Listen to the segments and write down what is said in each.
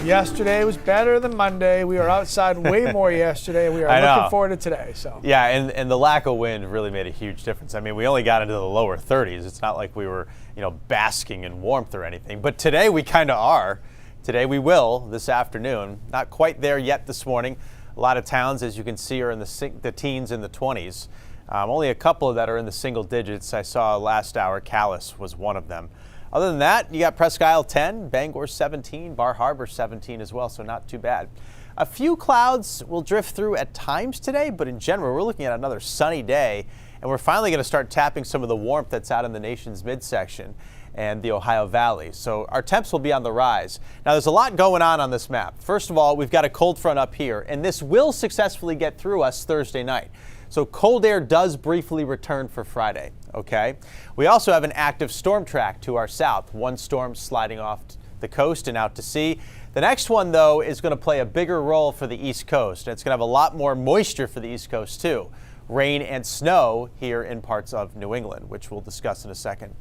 Yesterday was better than Monday. We were outside way more yesterday. We are looking forward to today. So yeah, and the lack of wind really made a huge difference. I mean, we only got into the lower 30s. It's not like we were, basking in warmth or anything. But today we kind of are. Today we will this afternoon. Not quite there yet this morning. A lot of towns, as you can see, are in the teens and the 20s. Only a couple that are in the single digits. I saw last hour, Calais was one of them. Other than that, you got Presque Isle 10, Bangor 17, Bar Harbor 17 as well, so not too bad. A few clouds will drift through at times today, but in general, we're looking at another sunny day, and we're finally going to start tapping some of the warmth that's out in the nation's midsection and the Ohio Valley. So our temps will be on the rise. Now, there's a lot going on this map. First of all, we've got a cold front up here, and this will successfully get through us Thursday night. So cold air does briefly return for Friday, okay? We also have an active storm track to our south. One storm sliding off the coast and out to sea. The next one, though, is going to play a bigger role for the East Coast. And it's going to have a lot more moisture for the East Coast, too. Rain and snow here in parts of New England, which we'll discuss in a second.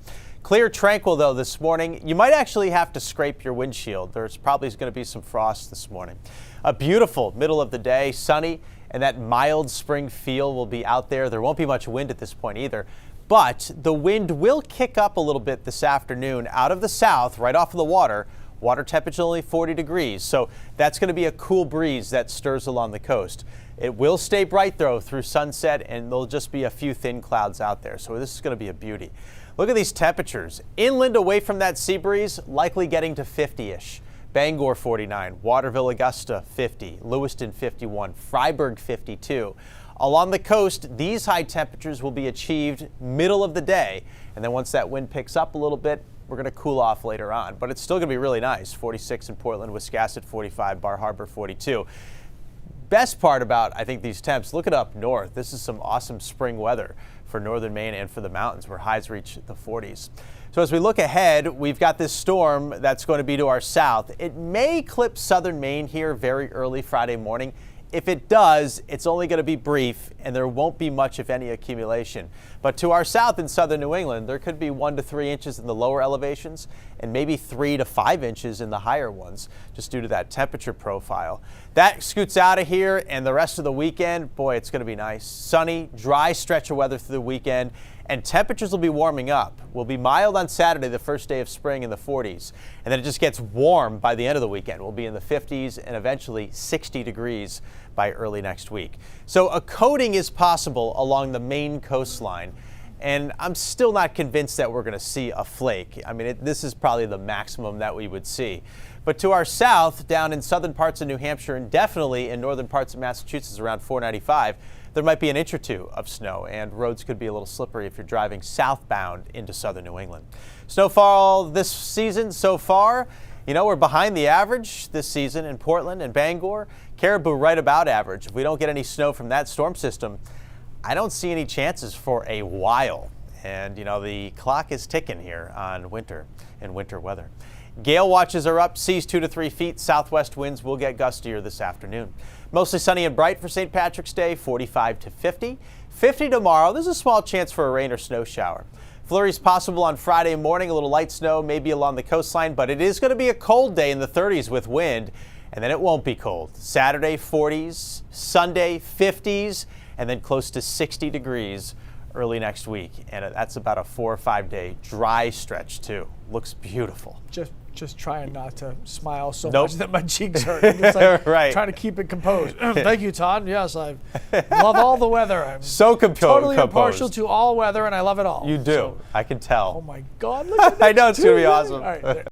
Clear, tranquil, though, this morning. You might actually have to scrape your windshield. There's probably going to be some frost this morning. A beautiful middle of the day, sunny, and that mild spring feel will be out there. There won't be much wind at this point either, but the wind will kick up a little bit this afternoon out of the south, right off of the water. Water temperature only 40 degrees, so that's going to be a cool breeze that stirs along the coast. It will stay bright, though, through sunset, and there'll just be a few thin clouds out there, so this is going to be a beauty. Look at these temperatures. Inland away from that sea breeze, likely getting to 50-ish. Bangor 49, Waterville, Augusta 50, Lewiston 51, Freiburg 52. Along the coast, these high temperatures will be achieved middle of the day, and then once that wind picks up a little bit, we're going to cool off later on. But it's still going to be really nice. 46 in Portland, Wiscasset 45, Bar Harbor 42. Best part about, I think, these temps, look it up north. This is some awesome spring weather for northern Maine and for the mountains where highs reach the 40s. So as we look ahead, we've got this storm that's going to be to our south. It may eclipse southern Maine here very early Friday morning. If it does, it's only going to be brief, and there won't be much, if any, accumulation. But to our south in southern New England, there could be 1 to 3 inches in the lower elevations and maybe 3 to 5 inches in the higher ones, just due to that temperature profile. That scoots out of here, and the rest of the weekend, boy, it's going to be nice. Sunny, dry stretch of weather through the weekend, and temperatures will be warming up. We'll be mild on Saturday, the first day of spring, in the 40s, and then it just gets warm by the end of the weekend. We'll be in the 50s and eventually 60 degrees by early next week. So a coating is possible along the Maine coastline, and I'm still not convinced that we're going to see a flake. I mean, this is probably the maximum that we would see. But to our south, down in southern parts of New Hampshire and definitely in northern parts of Massachusetts around 495, there might be an inch or two of snow, and roads could be a little slippery if you're driving southbound into southern New England. Snowfall this season so far, we're behind the average this season in Portland and Bangor. Caribou right about average. If we don't get any snow from that storm system, I don't see any chances for a while. And, the clock is ticking here on winter and winter weather. Gale watches are up, seas 2 to 3 feet. Southwest winds will get gustier this afternoon. Mostly sunny and bright for St. Patrick's Day, 45 to 50. 50 tomorrow. There's a small chance for a rain or snow shower. Flurries possible on Friday morning, a little light snow maybe along the coastline, but it is going to be a cold day in the 30s with wind, and then it won't be cold. Saturday, 40s, Sunday, 50s, and then close to 60 degrees early next week. And that's about a 4 or 5 day dry stretch, too. Looks beautiful. Just trying not to smile so much that my cheeks hurt. It's like right. Trying to keep it composed. Thank you, Todd. Yes, I love all the weather. I'm so totally impartial to all weather, and I love it all. You do. So, I can tell. Oh, my God. Look at that. I know. It's going to be awesome. All right.